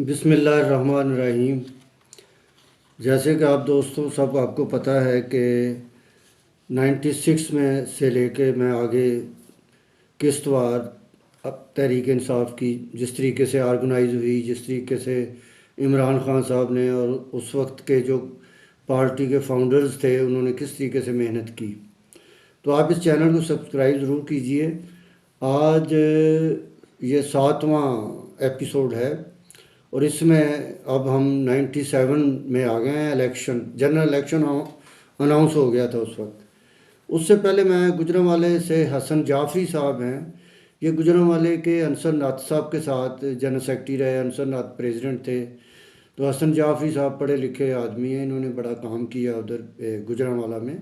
बिस्मिल्लाहिर्रहमानिर्रहीम। जैसे कि आप दोस्तों सब आपको पता है कि 96 में से लेके मैं आगे किस्तवार अब तहरीक इंसाफ की जिस तरीके से ऑर्गेनाइज हुई, जिस तरीके से इमरान खान साहब ने और उस वक्त के जो पार्टी के फाउंडर्स थे उन्होंने किस तरीके से मेहनत की, तो आप इस चैनल को सब्सक्राइब ज़रूर कीजिए। आज ये 7वां एपिसोड है और इसमें अब हम 97 में आ गए हैं। इलेक्शन, जनरल इलेक्शन अनाउंस हो गया था उस वक्त। उससे पहले मैं गुजरांवाले से हसन जाफरी साहब हैं, ये गुजरांवाले के अंसर नाथ साहब के साथ जनरल सेक्रेटरी रहे, अंसर नाथ प्रेसिडेंट थे। तो हसन जाफरी साहब पढ़े लिखे आदमी हैं, इन्होंने बड़ा काम किया उधर गुजरांवाला में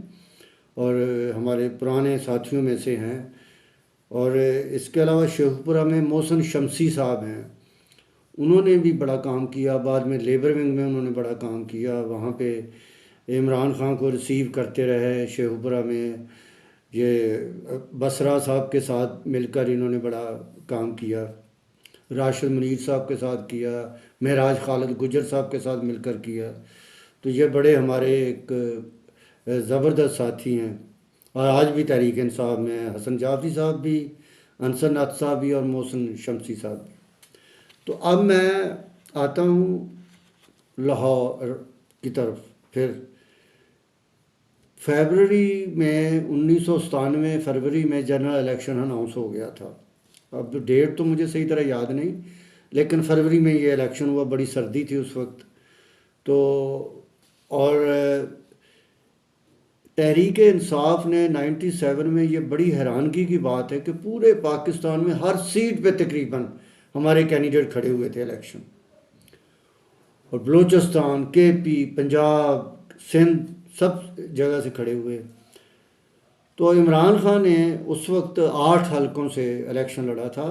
और हमारे पुराने साथियों में से हैं। और इसके अलावा शेखपुरा में मोहसिन शमसी साहब हैं, उन्होंने भी बड़ा काम किया। बाद में लेबर विंग में उन्होंने बड़ा काम किया, वहाँ पे इमरान खान को रिसीव करते रहे। शेखपुरा में ये बसरा साहब के साथ मिलकर इन्होंने बड़ा काम किया, राशिद मुनीर साहब के साथ किया, महराज खालिद गुजर साहब के साथ मिलकर किया। तो ये बड़े हमारे एक ज़बरदस्त साथी हैं और आज भी तहरीक इंसाफ में हैं। हसन जाफरी साहब भी, अंसर नाथ साहब भी और मोहसिन शमसी साहब भी। तो अब मैं आता हूँ लाहौर की तरफ। फिर फरवरी में 1997 फरवरी में जनरल इलेक्शन अनाउंस हो गया था। अब डेट तो मुझे सही तरह याद नहीं, लेकिन फरवरी में ये इलेक्शन हुआ। बड़ी सर्दी थी उस वक्त। तो और तहरीक इंसाफ ने 97 में, ये बड़ी हैरानगी की बात है कि पूरे पाकिस्तान में हर सीट पे तकरीबन हमारे कैंडिडेट खड़े हुए थे इलेक्शन। और बलूचिस्तान, केपी, पंजाब, सिंध, सब जगह से खड़े हुए। तो इमरान खान ने उस वक्त 8 हलकों से इलेक्शन लड़ा था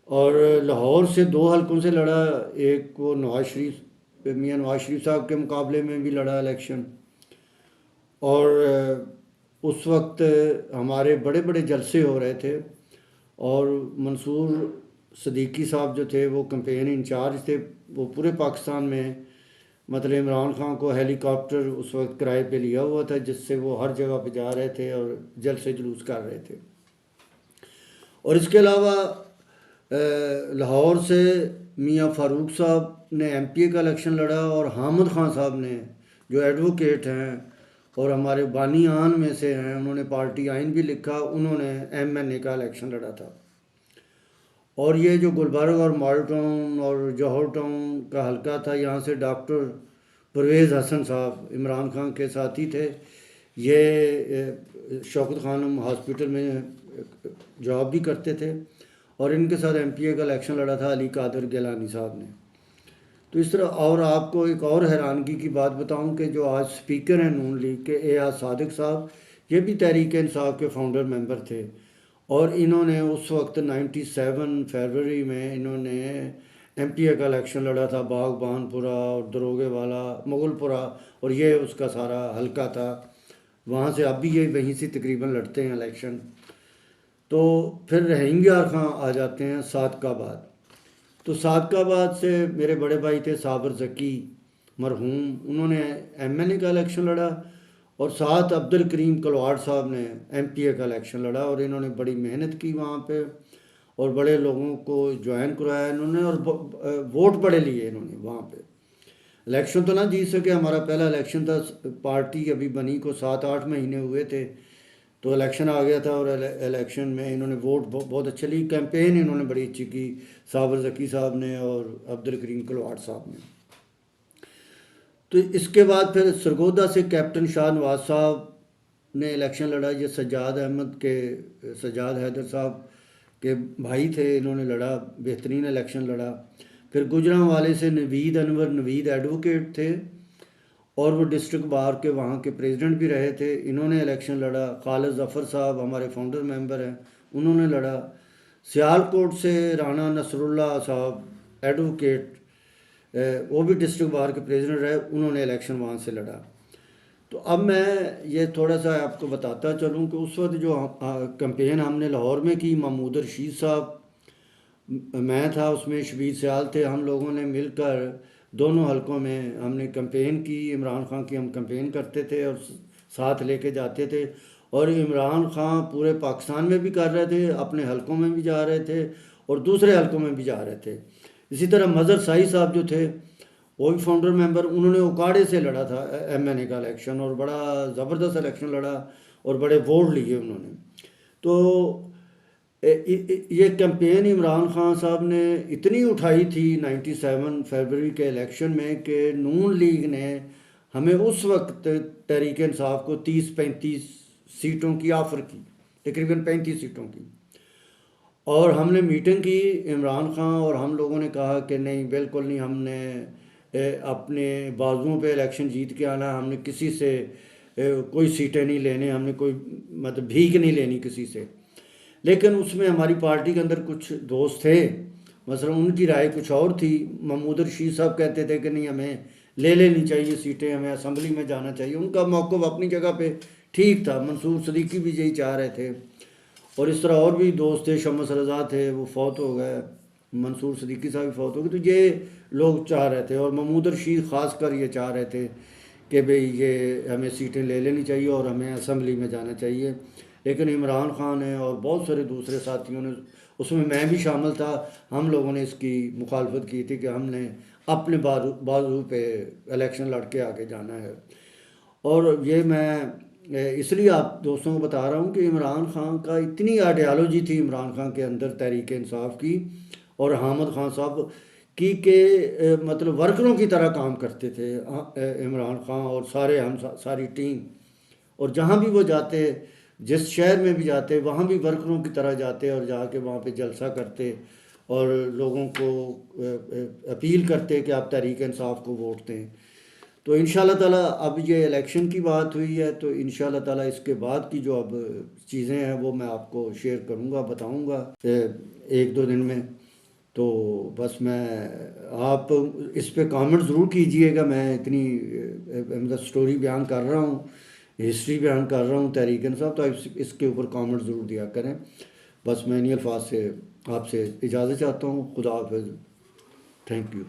और लाहौर से 2 हलकों से लड़ा। एक वो नवाज शरीफ, मियाँ नवाज शरीफ साहब के मुकाबले में भी लड़ा इलेक्शन। और उस वक्त हमारे बड़े बड़े जलसे हो रहे थे और मंसूर सदीकी साहब जो थे वो कैंपेन इंचार्ज थे। वो पूरे पाकिस्तान में, मतलब इमरान खान को हेलीकॉप्टर उस वक्त किराए पे लिया हुआ था, जिससे वो हर जगह पे जा रहे थे और जलसे जुलूस कर रहे थे। और इसके अलावा लाहौर से मियाँ फ़ारूक साहब ने एमपीए का इलेक्शन लड़ा और हामिद खान साहब ने, जो एडवोकेट हैं और हमारे बानी आन में से हैं, उन्होंने पार्टी आइन भी लिखा, उन्होंने एमएनए का इलेक्शन लड़ा था। और ये जो गुलबर्ग और मॉडल टाउन और जौहर टाउन का हलका था, यहाँ से डॉक्टर परवेज़ हसन साहब इमरान खान के साथी थे। ये शौकत खानम हॉस्पिटल में जॉब भी करते थे और इनके साथ एमपीए का इलेक्शन लड़ा था अली कादर गिलानी साहब ने। तो इस तरह। और आपको एक और हैरानगी की बात बताऊं कि जो आज स्पीकर हैं नून लीग के, एआज सादिक साहब, ये भी तहरीक इंसाफ के फाउंडर मेंबर थे। और इन्होंने उस वक्त 97 फरवरी में इन्होंने एमपीए का इलेक्शन लड़ा था, बागबानपुरा और दरोगे वाला, मुगलपुरा, और ये उसका सारा हलका था। वहाँ से अब भी ये वहीं से तकरीबन लड़ते हैं इलेक्शन। तो फिर रहीमयार खां आ जाते हैं सादकाबाद। तो सादकाबाद से मेरे बड़े भाई थे साबर ज़की मरहूम, उन्होंने एमएनए का इलेक्शन लड़ा और साथ अब्दुल करीम कलवाड़ साहब ने एमपीए का इलेक्शन लड़ा। और इन्होंने बड़ी मेहनत की वहाँ पे और बड़े लोगों को ज्वाइन करवाया इन्होंने और वोट बड़े लिए इन्होंने वहाँ पे। इलेक्शन तो ना जीत सके, हमारा पहला इलेक्शन था, पार्टी अभी बनी को 7-8 महीने हुए थे, तो इलेक्शन आ गया था और इलेक्शन में इन्होंने वोट बहुत अच्छे ली। कैंपेन इन्होंने बड़ी अच्छी की, साबर ज़की साहब ने और अब्दुल करीम कलवाड़ साहब ने। तो इसके बाद फिर सरगोदा से कैप्टन शाह नवाज साहब ने इलेक्शन लड़ा। ये सज्जाद अहमद के, सज्जाद हैदर साहब के भाई थे, इन्होंने लड़ा, बेहतरीन इलेक्शन लड़ा। फिर गुजरांवाले से नवीद अनवर, नवीद एडवोकेट थे और वो डिस्ट्रिक्ट बार के वहाँ के प्रेसिडेंट भी रहे थे, इन्होंने इलेक्शन लड़ा। खालिद ज़फ़र साहब हमारे फाउंडर मेंबर हैं, उन्होंने लड़ा। सियालकोट से राना नसरुल्लाह साहब एडवोकेट, वो भी डिस्ट्रिक्ट बार के प्रेसिडेंट रहे, उन्होंने इलेक्शन वहाँ से लड़ा। तो अब मैं ये थोड़ा सा आपको बताता चलूँ कि उस वक्त जो कैंपेन हमने लाहौर में की, महमूद रशीद साहब मैं था उसमें, शबीर सियाल थे, हम लोगों ने मिलकर दोनों हलकों में हमने कैंपेन की। इमरान खान की हम कैंपेन करते थे और साथ लेके जाते थे। और इमरान खान पूरे पाकिस्तान में भी कर रहे थे, अपने हलकों में भी जा रहे थे और दूसरे हलकों में भी जा रहे थे। इसी तरह मज़हर साई साहब जो थे, वो भी फाउंडर मेंबर, उन्होंने उकाड़े से लड़ा था एमएनए का इलेक्शन, और बड़ा ज़बरदस्त इलेक्शन लड़ा और बड़े वोट लिए उन्होंने। तो ये कैंपेन इमरान खान साहब ने इतनी उठाई थी 97 फरवरी के इलेक्शन में कि नून लीग ने हमें उस वक्त तहरीक इंसाफ को 30-35 सीटों की ऑफ़र की, तकरीबन 35 सीटों की। और हमने मीटिंग की इमरान खान और हम लोगों ने कहा कि नहीं, बिल्कुल नहीं, हमने अपने बाजुओं पे इलेक्शन जीत के आना, हमने किसी से कोई सीटें नहीं लेने, हमने कोई मतलब भीख नहीं लेनी किसी से। लेकिन उसमें हमारी पार्टी के अंदर कुछ दोस्त थे, मसलन उनकी राय कुछ और थी। महमूद रशीद साहब कहते थे कि नहीं, हमें ले लेनी चाहिए सीटें, हमें असम्बली में जाना चाहिए। उनका मौक़िफ़ अपनी जगह पे ठीक था। मंसूर सदीकी भी यही चाह रहे थे, और इस तरह और भी दोस्त थे। शमस रज़ा थे, वो फौत हो गए, मंसूर सदीकी साहब भी फौत हो गए। तो ये लोग चाह रहे थे, और महमूद रशीद ख़ास कर ये चाह रहे थे कि भाई ये हमें सीटें ले लेनी चाहिए और हमें असम्बली में जाना चाहिए। लेकिन इमरान खान ने और बहुत सारे दूसरे साथियों ने, उसमें मैं भी शामिल था, हम लोगों ने इसकी मुखालफत की थी कि हमने अपने बाजू पे इलेक्शन लड़ के आगे जाना है। और ये मैं इसलिए आप दोस्तों को बता रहा हूँ कि इमरान खान का इतनी आइडियालॉजी थी इमरान खान के अंदर तहरीक इंसाफ की और हामिद खान साहब की, के मतलब वर्करों की तरह काम करते थे इमरान खान और सारे हम सारी टीम। और जहाँ भी वो जाते, जिस शहर में भी जाते, वहाँ भी वर्करों की तरह जाते और जाके वहाँ पे जलसा करते और लोगों को अपील करते कि आप तहरीक इंसाफ को वोट दें। तो इंशाल्लाह ताला अब ये इलेक्शन की बात हुई है, तो इंशाल्लाह ताला इसके बाद की जो अब चीज़ें हैं वो मैं आपको शेयर करूँगा, बताऊँगा 1-2 दिन में। तो बस मैं, आप इस पे कमेंट ज़रूर कीजिएगा। मैं इतनी मतलब स्टोरी बयान कर रहा हूँ, हिस्ट्री बयान कर रहा हूँ तहरीक इंसाफ, तो इसके ऊपर कमेंट ज़रूर दिया करें। बस मैं इन्हीं अल्फाज से आपसे इजाज़त चाहता हूँ। खुदा हाफ़िज़। Thank you.